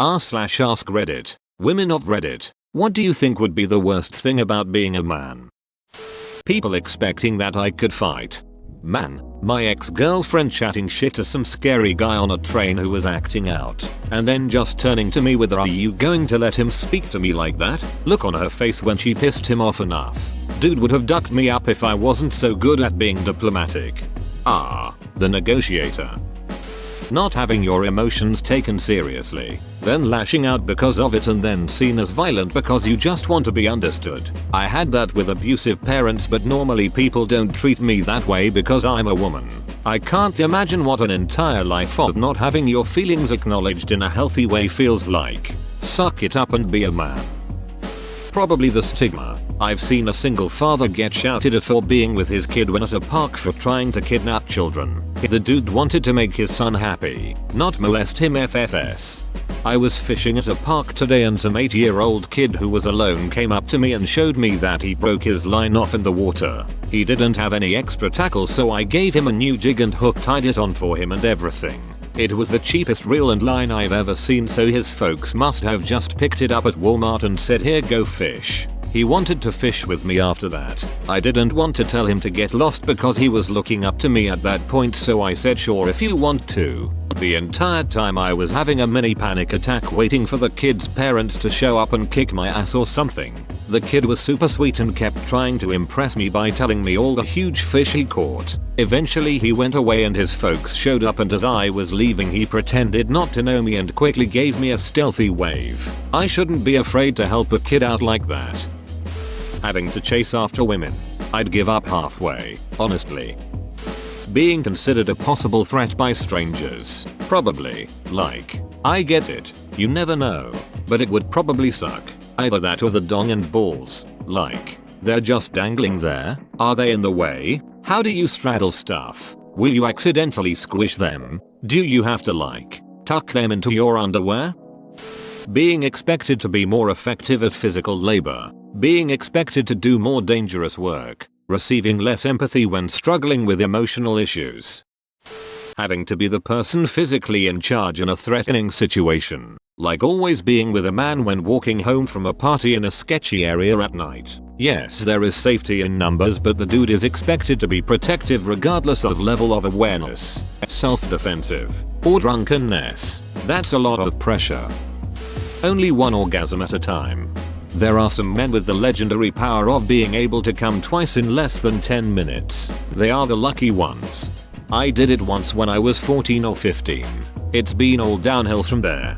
r/ask Reddit. Women of Reddit, what do you think would be the worst thing about being a man? People expecting that I could fight. Man, my ex-girlfriend chatting shit to some scary guy on a train who was acting out, and then just turning to me with "Are you going to let him speak to me like that?" look on her face when she pissed him off enough. Dude would have ducked me up if I wasn't so good at being diplomatic. The negotiator. Not having your emotions taken seriously, then lashing out because of it and then seen as violent because you just want to be understood. I had that with abusive parents, but normally people don't treat me that way because I'm a woman. I can't imagine what an entire life of not having your feelings acknowledged in a healthy way feels like. Suck it up and be a man. Probably the stigma. I've seen a single father get shouted at for being with his kid when at a park for trying to kidnap children. The dude wanted to make his son happy, not molest him FFS. I was fishing at a park today and some 8-year-old kid who was alone came up to me and showed me that he broke his line off in the water. He didn't have any extra tackle, so I gave him a new jig and hook tied it on for him and everything. It was the cheapest reel and line I've ever seen, so his folks must have just picked it up at Walmart and said, "Here, go fish." He wanted to fish with me after that. I didn't want to tell him to get lost because he was looking up to me at that point, so I said, "Sure, if you want to." The entire time I was having a mini panic attack waiting for the kid's parents to show up and kick my ass or something. The kid was super sweet and kept trying to impress me by telling me all the huge fish he caught. Eventually he went away and his folks showed up, and as I was leaving he pretended not to know me and quickly gave me a stealthy wave. I shouldn't be afraid to help a kid out like that. Having to chase after women. I'd give up halfway, honestly. Being considered a possible threat by strangers. Probably. Like, I get it, you never know, but it would probably suck. Either that or the dong and balls. Like, they're just dangling there. Are they in the way? How do you straddle stuff? Will you accidentally squish them? Do you have to like, tuck them into your underwear? Being expected to be more effective at physical labor. Being expected to do more dangerous work. Receiving less empathy when struggling with emotional issues. Having to be the person physically in charge in a threatening situation. Like always being with a man when walking home from a party in a sketchy area at night. Yes, there is safety in numbers, but the dude is expected to be protective regardless of level of awareness, self-defensive, or drunkenness. That's a lot of pressure. Only one orgasm at a time. There are some men with the legendary power of being able to come twice in less than 10 minutes. They are the lucky ones. I did it once when I was 14 or 15. It's been all downhill from there.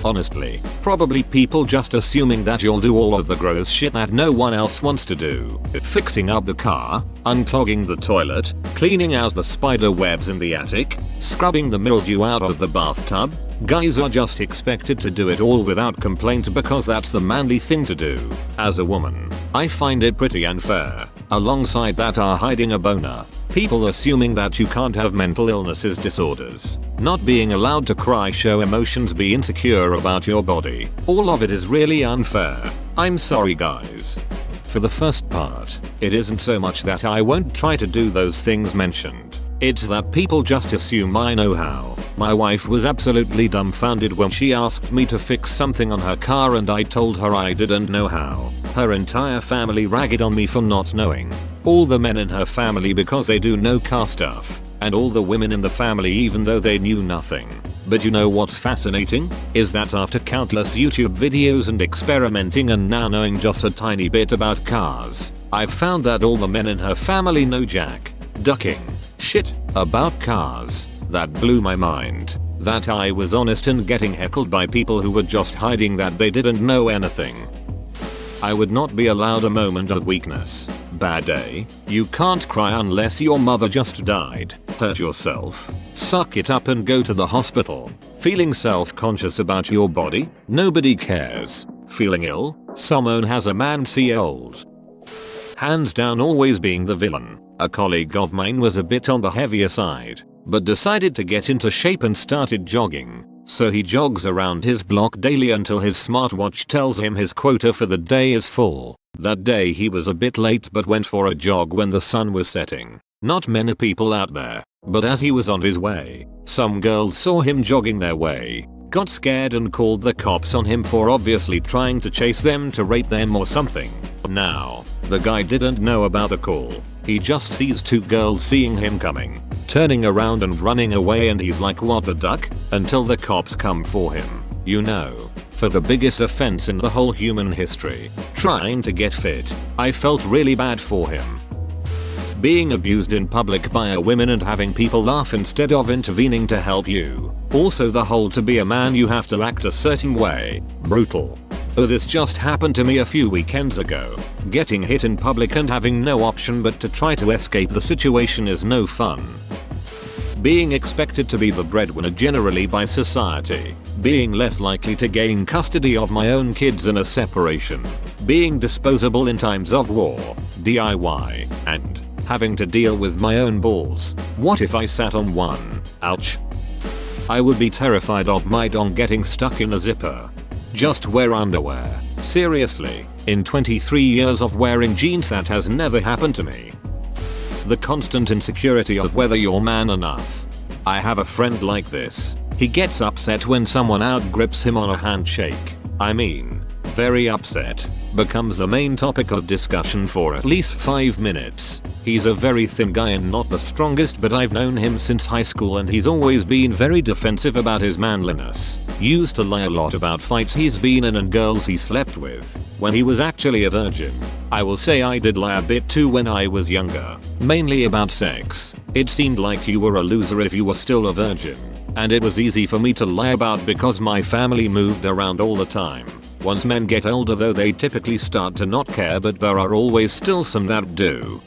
Honestly, probably people just assuming that you'll do all of the gross shit that no one else wants to do. Fixing up the car, unclogging the toilet, cleaning out the spider webs in the attic, scrubbing the mildew out of the bathtub. Guys are just expected to do it all without complaint because that's the manly thing to do. As a woman, I find it pretty unfair. Alongside that are hiding a boner. People assuming that you can't have mental illnesses, disorders, not being allowed to cry, show emotions, be insecure about your body. All of it is really unfair. I'm sorry guys. For the first part, it isn't so much that I won't try to do those things mentioned. It's that people just assume I know how. My wife was absolutely dumbfounded when she asked me to fix something on her car and I told her I didn't know how. Her entire family ragged on me for not knowing. All the men in her family because they do know car stuff. And all the women in the family even though they knew nothing. But you know what's fascinating? Is that after countless YouTube videos and experimenting and now knowing just a tiny bit about cars, I've found that all the men in her family know jack, ducking, shit about cars. That blew my mind. That I was honest and getting heckled by people who were just hiding that they didn't know anything. I would not be allowed a moment of weakness. Bad day. You can't cry unless your mother just died. Hurt yourself. Suck it up and go to the hospital. Feeling self-conscious about your body? Nobody cares. Feeling ill? Someone has a man see old. Hands down always being the villain. A colleague of mine was a bit on the heavier side, but decided to get into shape and started jogging. So he jogs around his block daily until his smartwatch tells him his quota for the day is full. That day he was a bit late but went for a jog when the sun was setting. Not many people out there, but as he was on his way, some girls saw him jogging their way. got scared and called the cops on him for obviously trying to chase them to rape them or something. Now, the guy didn't know about the call. He just sees two girls seeing him coming, turning around and running away, and he's like, what the duck? Until the cops come for him. You know, for the biggest offense in the whole human history, trying to get fit. I felt really bad for him. Being abused in public by a woman and having people laugh instead of intervening to help you. Also the whole to be a man you have to act a certain way. Brutal. Oh, this just happened to me a few weekends ago. Getting hit in public and having no option but to try to escape the situation is no fun. Being expected to be the breadwinner generally by society. Being less likely to gain custody of my own kids in a separation. Being disposable in times of war, DIY, and having to deal with my own balls. What if I sat on one? Ouch. I would be terrified of my dong getting stuck in a zipper. Just wear underwear. Seriously, in 23 years of wearing jeans that has never happened to me. The constant insecurity of whether you're man enough. I have a friend like this. He gets upset when someone outgrips him on a handshake. I mean, very upset. Becomes the main topic of discussion for at least 5 minutes. He's a very thin guy and not the strongest, but I've known him since high school and he's always been very defensive about his manliness. Used to lie a lot about fights he's been in and girls he slept with, when he was actually a virgin. I will say I did lie a bit too when I was younger, mainly about sex. It seemed like you were a loser if you were still a virgin. And it was easy for me to lie about because my family moved around all the time. Once men get older though they typically start to not care, but there are always still some that do.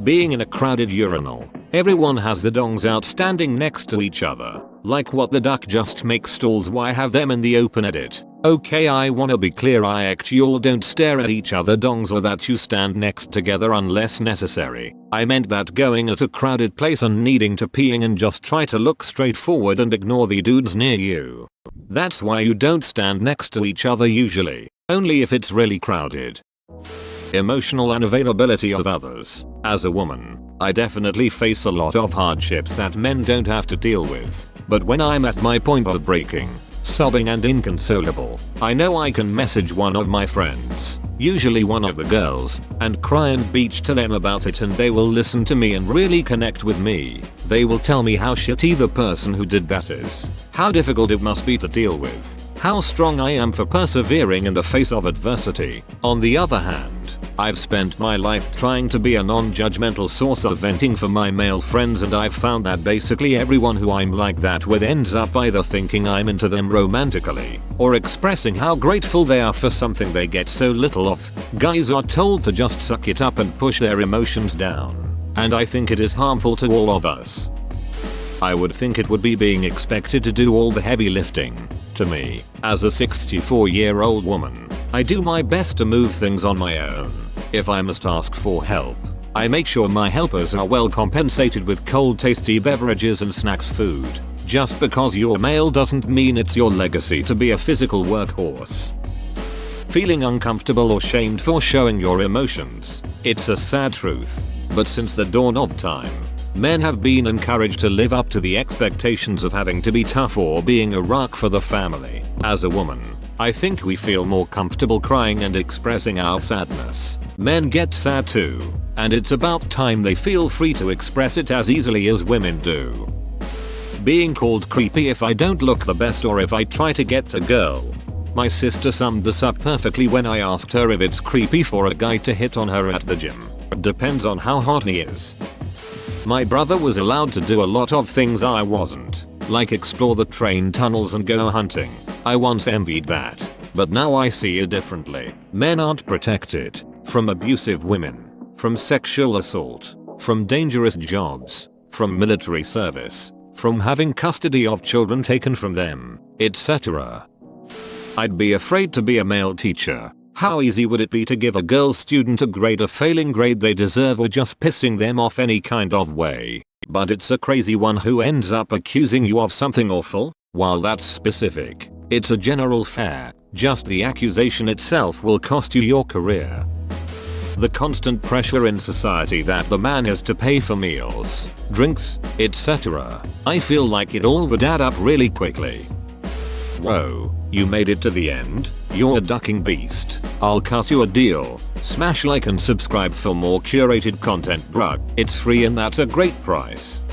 Being in a crowded urinal. Everyone has the dongs out standing next to each other. Like what the duck, just make stalls, why have them in the open edit? Okay, I wanna be clear, I actually don't stare at each other dongs or that you stand next together unless necessary. I meant that going at a crowded place and needing to peeing and just try to look straight forward and ignore the dudes near you. That's why you don't stand next to each other usually, only if it's really crowded. Emotional unavailability of others. As a woman, I definitely face a lot of hardships that men don't have to deal with. But when I'm at my point of breaking, sobbing and inconsolable, I know I can message one of my friends, usually one of the girls, and cry and beach to them about it, and they will listen to me and really connect with me. They will tell me how shitty the person who did that is, how difficult it must be to deal with, how strong I am for persevering in the face of adversity. On the other hand, I've spent my life trying to be a non-judgmental source of venting for my male friends, and I've found that basically everyone who I'm like that with ends up either thinking I'm into them romantically, or expressing how grateful they are for something they get so little of. Guys are told to just suck it up and push their emotions down, and I think it is harmful to all of us. I would think it would be being expected to do all the heavy lifting. To me, as a 64-year-old woman, I do my best to move things on my own. If I must ask for help, I make sure my helpers are well compensated with cold tasty beverages and snacks food. Just because you're male doesn't mean it's your legacy to be a physical workhorse. Feeling uncomfortable or shamed for showing your emotions. It's a sad truth, but since the dawn of time, men have been encouraged to live up to the expectations of having to be tough or being a rock for the family. As a woman, I think we feel more comfortable crying and expressing our sadness. Men get sad too, and it's about time they feel free to express it as easily as women do. Being called creepy if I don't look the best or if I try to get a girl. My sister summed this up perfectly when I asked her if it's creepy for a guy to hit on her at the gym. Depends on how hot he is. My brother was allowed to do a lot of things I wasn't, like explore the train tunnels and go hunting. I once envied that, but now I see it differently. Men aren't protected from abusive women, from sexual assault, from dangerous jobs, from military service, from having custody of children taken from them, etc. I'd be afraid to be a male teacher. How easy would it be to give a girl student a grade, a failing grade they deserve, or just pissing them off any kind of way? But it's a crazy one who ends up accusing you of something awful. While that's specific, it's a general fair. Just the accusation itself will cost you your career. The constant pressure in society that the man has to pay for meals, drinks, etc. I feel like it all would add up really quickly. Whoa, you made it to the end? You're a ducking beast. I'll cut you a deal. Smash like and subscribe for more curated content, bruh. It's free and that's a great price.